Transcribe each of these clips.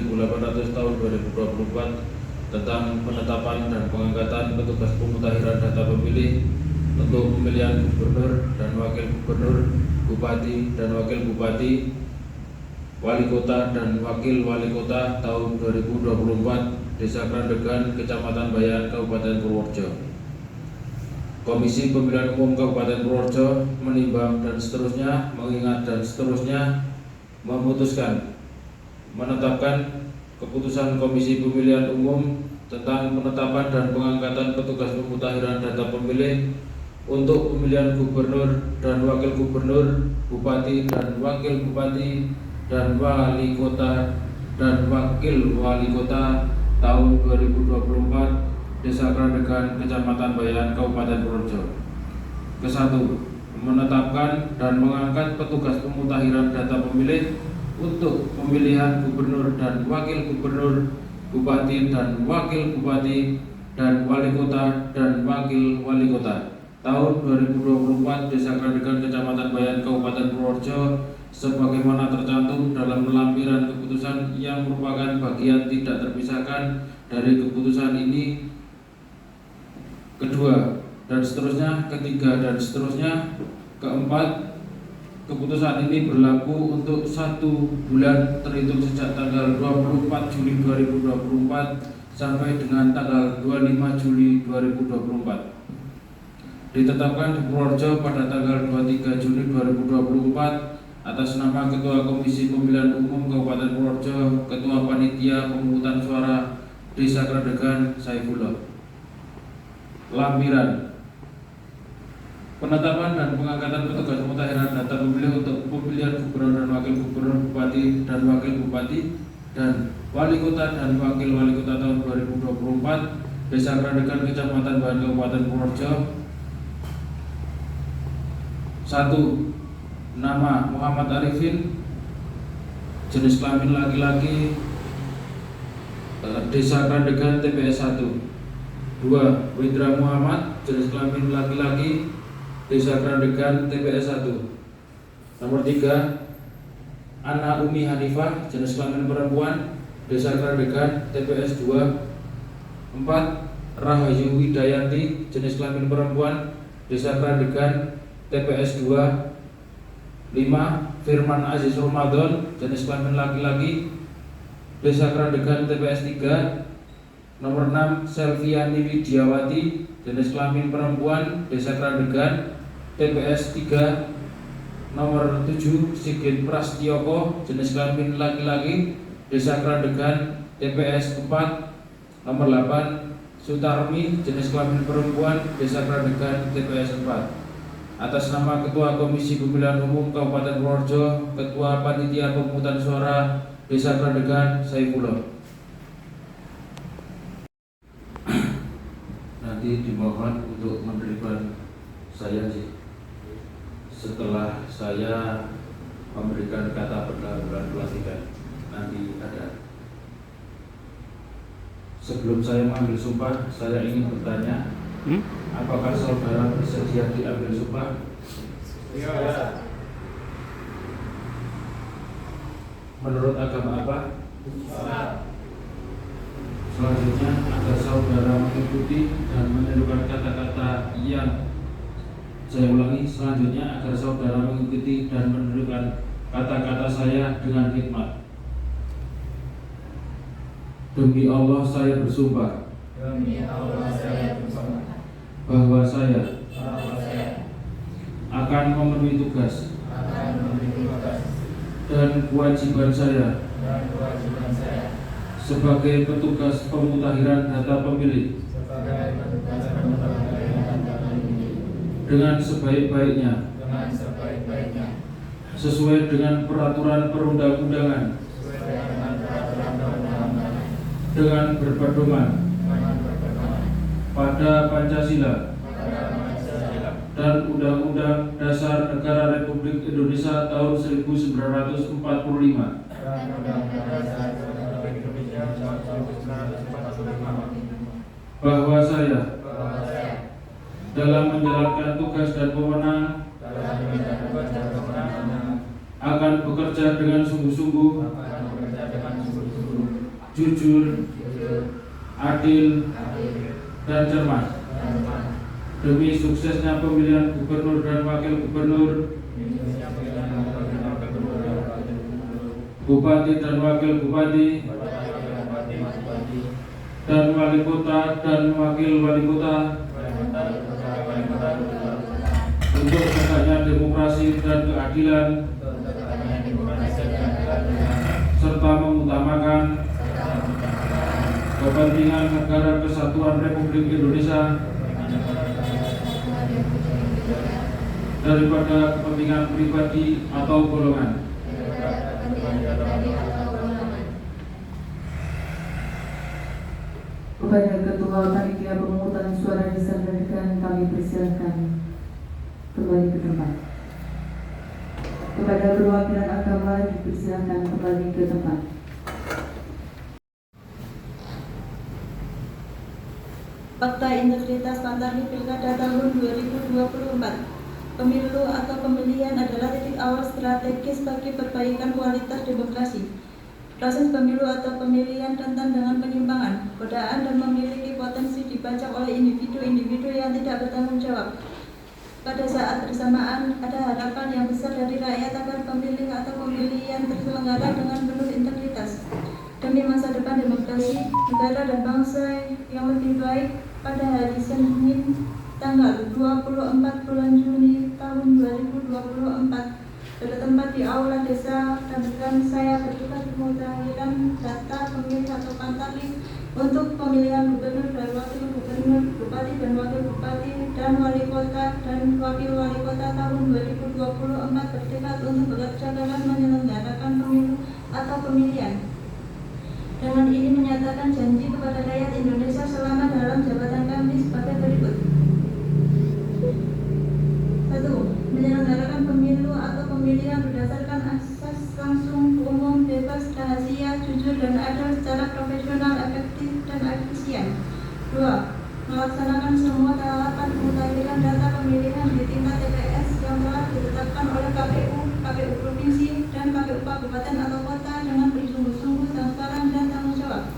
1800 tahun 2024 tentang penetapan dan pengangkatan petugas pemutahiran data pemilih untuk pemilihan gubernur dan wakil gubernur, bupati dan wakil bupati, wali kota dan wakil wali kota tahun 2024 Desa Krandegan, Kecamatan Bayan, Kabupaten Purworejo. Komisi Pemilihan Umum Kabupaten Purworejo menimbang dan seterusnya, mengingat dan seterusnya, memutuskan menetapkan keputusan Komisi Pemilihan Umum tentang penetapan dan pengangkatan petugas pemutahiran data pemilih untuk pemilihan gubernur dan wakil gubernur, bupati dan wakil bupati, dan wali kota dan wakil wali kota tahun 2024 Desa Krandegan, Kecamatan Bayan, Kabupaten Purworejo. Kesatu, menetapkan dan mengangkat petugas pemutahiran data pemilih untuk pemilihan gubernur dan wakil gubernur, bupati dan wakil bupati, dan wali kota dan wakil wali kota tahun 2024 Desa Krandegan, Kecamatan Bayan, Kabupaten Purworejo sebagaimana tercantum dalam lampiran keputusan yang merupakan bagian tidak terpisahkan dari keputusan ini. Kedua dan seterusnya, ketiga dan seterusnya. Keempat, keputusan ini berlaku untuk 1 bulan terhitung sejak tanggal 24 Juli 2024 sampai dengan tanggal 25 Juli 2024. Ditetapkan di Purworejo pada tanggal 23 Juni 2024 atas nama Ketua Komisi Pemilihan Umum Kabupaten Purworejo, Ketua Panitia Pemungutan Suara Desa Krandegan, Saifullah. Lampiran penetapan dan pengangkatan petugas pemutahiran data pemilih untuk pemilihan gubernur dan wakil gubernur, bupati dan wakil bupati, dan wali kota dan wakil wali kota tahun 2024 Desa Krandegan, Kecamatan Bayan, Kabupaten Purworejo. 1. Nama Muhammad Arifin, jenis kelamin laki-laki, Desa Krandegan, TPS 1. 2. Windra Muhammad, jenis kelamin laki-laki, Desa Krandegan, TPS 1. Nomor 3. Ana Umi Hanifah, jenis kelamin perempuan, Desa Krandegan, TPS 2. 4. Rahayu Widayanti, jenis kelamin perempuan, Desa Krandegan, TPS 2. 5. Firman Aziz Ramadan, jenis kelamin laki-laki, Desa Krandegan, TPS 3. Nomor 6. Selviani Widiawati, jenis kelamin perempuan, Desa Krandegan, TPS 3. Nomor 7. Sigit Prastyoko, jenis kelamin laki-laki, Desa Krandegan, TPS 4. Nomor 8. Sutarmi, jenis kelamin perempuan, Desa Krandegan, TPS 4. Atas nama Ketua Komisi Pemilihan Umum Kabupaten Purworejo, Ketua Panitia Pemungutan Suara Desa Krandegan, Saifullah. Nanti dimohon untuk menerima saya setelah saya memberikan kata pendahuluan pelantikan. Nanti ada. Sebelum saya mengambil sumpah, saya ingin bertanya, apakah saudara bersedia diambil sumpah? Iya. Menurut agama apa? Islam. Selanjutnya, agar saudara mengikuti dan menirukan kata-kata yang saya ulangi. Selanjutnya, agar saudara mengikuti dan menirukan kata-kata saya dengan hikmat. Demi Allah saya bersumpah. Demi Allah saya bersumpah bahwa saya akan memenuhi tugas dan kewajiban saya sebagai petugas pemutahiran data pemilih dengan sebaik-baiknya sesuai dengan peraturan perundang-undangan dengan berpedoman pada Pancasila dan Undang-Undang Dasar Negara Republik Indonesia tahun 1945, bahwa saya dalam menjalankan tugas dan wewenang akan bekerja dengan sungguh-sungguh jujur, adil, dan cermat. Demi suksesnya pemilihan gubernur dan wakil gubernur, bupati dan wakil bupati, dan wali kota dan wakil wali kota, untuk tegaknya demokrasi dan keadilan, serta mengutamakan kepentingan negara kesatuan Republik Indonesia daripada kepentingan pribadi atau golongan. Kepada Ketua Panitia Pemungutan Suara disampaikan, kami persilahkan kembali ke tempat. Kepada perwakilan agama dipersilahkan kembali ke tempat. Fakta integritas Pantarlih Pilkada tahun 2024. Pemilu atau pemilihan adalah titik awal strategis bagi perbaikan kualitas demokrasi. Proses pemilu atau pemilihan rentan dengan penyimpangan, godaan, dan memiliki potensi dibajak oleh individu-individu yang tidak bertanggung jawab. Pada saat bersamaan, ada harapan yang besar dari rakyat agar pemilih atau pemilihan terselenggara dengan penuh integritas. Demi masa depan demokrasi, negara dan bangsa yang lebih baik, pada hari Senin tanggal 24 bulan Juni tahun 2024 bertempat di Aula Desa Tandegan, saya bertugas pemutahiran data pemilih atau Pantarlih untuk pemilihan gubernur dan wakil gubernur, bupati dan wakil bupati, dan wali kota dan wakil wali kota tahun 2024 bertekad untuk bekerja dalam menyelenggarakan pemilu atau pemilihan. Dengan ini menyatakan janji kepada rakyat Indonesia selama dalam jabatan kami sebagai berikut. 1. Menyelenggarakan pemilu atau pemilihan berdasarkan asas langsung, umum, bebas, rahasia, jujur, dan adil secara profesional, efektif, dan efisien. 2. Melaksanakan semua tahapan pemutahiran data pemilihan di tingkat TPS yang telah ditetapkan oleh KPU, KPU Provinsi, dan KPU Kabupaten atau Kota dengan bersungguh-sungguh, transparan, dan tanggung jawab.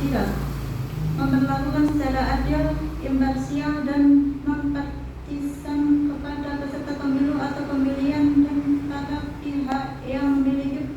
3. Memperlakukan secara adil, imparsial, dan non-partisan kepada peserta pemilu atau pemilihan dan pada pihak yang memiliki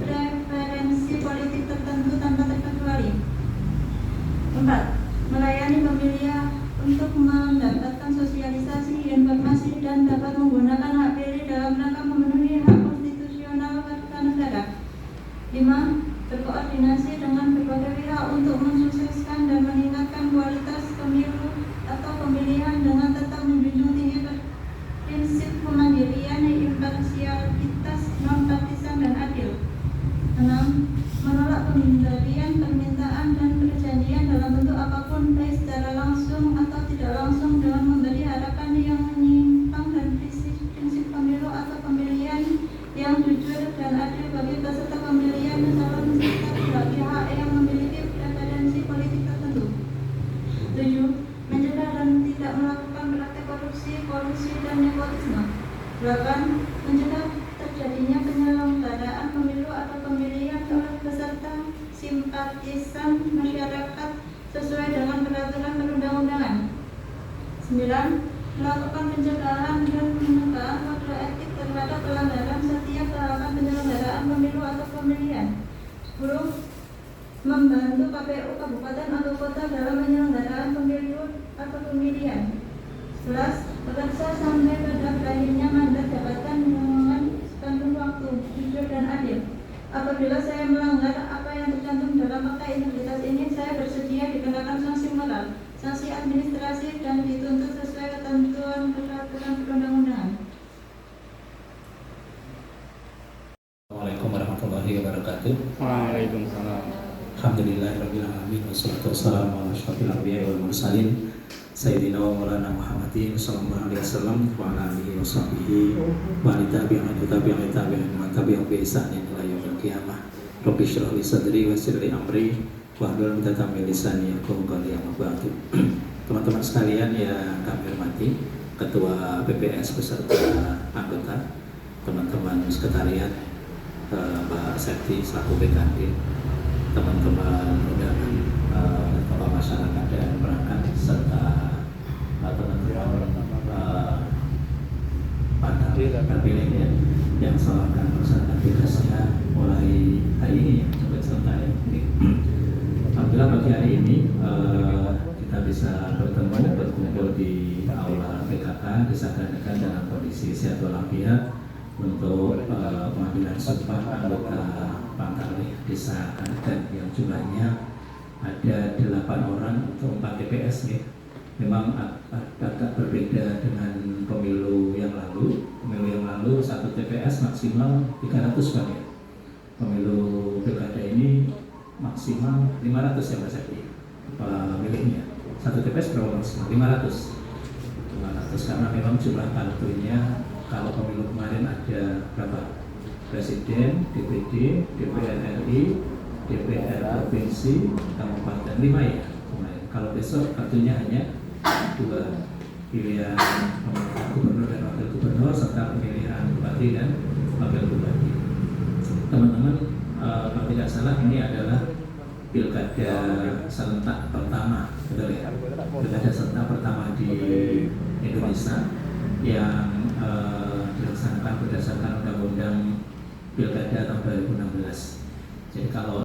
preferensi politik tertentu tanpa terkecuali. 4. Melayani pemilih untuk mendapatkan sosialisasi, informasi, dan dapat menggunakan hak pilih dalam rangka memenuhi hak konstitusional warga negara. 5. Berkoordinasi dengan berbagai pihak untuk mensukseskan dan meningkatkan kualitas pemilu atau pemilihan dengan tetap menjunjung tinggi prinsip kemandirian, imparsialitas, non-partisan, dan adil. 6. Menolak pemberian permintaan dan perjanjian dalam bentuk apapun, baik secara langsung atau tidak langsung, dengan memberi harapan yang menyimpang dan prinsip pemilu atau pemilihan yang jujur dan adil bagi peserta pemilihan dan calon serta pihak yang memiliki preferensi politik tertentu. 7. Mencegah dan tidak melakukan praktek korupsi, kolusi, dan nepotisme. 8. Mencegah terjadinya penyelenggaraan pemilu atau pemilihan oleh peserta simpatisan masyarakat sesuai dengan peraturan perundang-undangan. 9. Melakukan pencegahan dan penegakan kode etik terhadap pelanggaran setiap tahapan penyelenggaraan pemilu atau pemilihan. 10. Membantu KPU Kabupaten atau Kota dalam penyelenggaraan pemilu atau pemilihan. 11. Bekerja sampai pada berakhirnya mandat jabatan dengan sepenuh waktu, jujur, dan adil. Apabila saya melanggar apa yang tercantum dalam fakta integritas ini, saya bersedia dikenakan sanksi moral, sanksi administrasi, dan dituntut sesuai ketentuan peraturan perundang-undangan. Assalamualaikum warahmatullahi wabarakatuh. Waalaikumsalam. Alhamdulillahirabbil alamin wassalatu wassalamu ala asyrofil anbiya'i wal mursalin sayyidina wa maulana Muhammadin sallallahu alaihi wasallam wa ala alihi washabbihi wa ali tabi'in wa tabi'in bi ihsanin ila yaumil qiyamah. Rabbi shrah li sadri wa yassir li amri wahlul 'uqdatam min lisani yafqahu qawli. Amma ba'du. Teman-teman sekalian yang kami hormati, Ketua PPS beserta anggota, teman-teman sekretariat, Mbak Septi selaku PKD, teman-teman undangan, tokoh masyarakat dan perangkat serta teman-teman panel terpilih ya, yang akan melaksanakan tugasnya mulai hari ini ya, sampai selesai. Alhamdulillah pagi hari ini kita bisa berkumpul di aula PKK Desa Gandekan dalam kondisi sehat walafiat untuk pengambilan sumpah anggota Pangkalih Desa Gandekan yang jumlahnya ada 8 orang untuk 4 TPS ya. Memang agak berbeda dengan pemilu yang lalu. Pemilu yang lalu 1 TPS maksimal 300 Pak ya. Pemilu pilkada ini maksimal 500 ya Mas Edi miliknya. 1 TPS berapa maksimal? 500 karena memang jumlah kartunya kalau pemilu kemarin ada berapa? Presiden, DPD, DPR RI, DPR provinsi, kabupaten 5 ya kemarin. Kalau besok kartunya hanya 2, pilihan gubernur dan wakil gubernur serta pemilihan bupati dan wakil bupati. Teman-teman, kalau tidak salah ini adalah pilkada serentak pertama, betul ya? Pilkada serentak pertama di Indonesia yang dilaksanakan berdasarkan Undang-Undang Pilkada tahun 2016. Jadi kalau